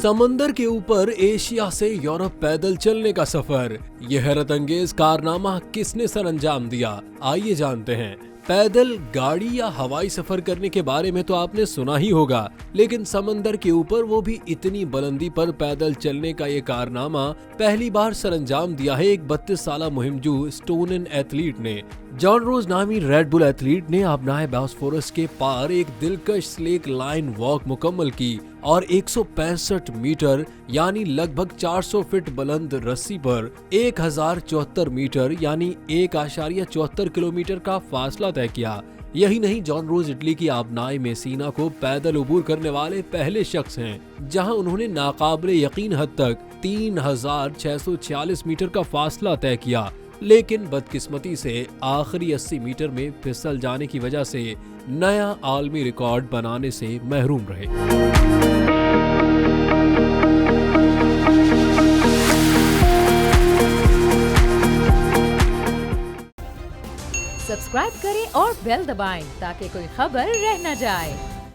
समंदर के ऊपर एशिया से यूरोप पैदल चलने का सफर, यह हैरत अंगेज कारनामा किसने सर अंजाम दिया, आइए जानते हैं। पैदल, गाड़ी या हवाई सफर करने के बारे में तो आपने सुना ही होगा, लेकिन समंदर के ऊपर वो भी इतनी बुलंदी पर पैदल चलने का ये कारनामा पहली बार सरअंजाम दिया है एक 32 साला मुहिमजू स्टोनन एथलीट ने। जॉन रोज नामी रेड बुल एथलीट ने अपनाए बॉस्फोरस के पार एक दिलकश स्लेक लाइन वॉक मुकम्मल की और 165 मीटर यानी लगभग 400 फीट बुलंद रस्सी पर 1074 मीटर यानी 1.74 किलोमीटर का फासला तय किया। यही नहीं, जॉन रोज इटली की आबनाई मेसीना को पैदल उबूर करने वाले पहले शख्स हैं, जहां उन्होंने नाकाबिले यकीन हद तक 3646 मीटर का फासला तय किया। लेकिन बदकिस्मती से आखिरी 80 मीटर में फिसल जाने की वजह से नया आलमी रिकॉर्ड बनाने से महरूम रहे। सब्सक्राइब करें और बेल दबाएं ताकि कोई खबर रह न जाए।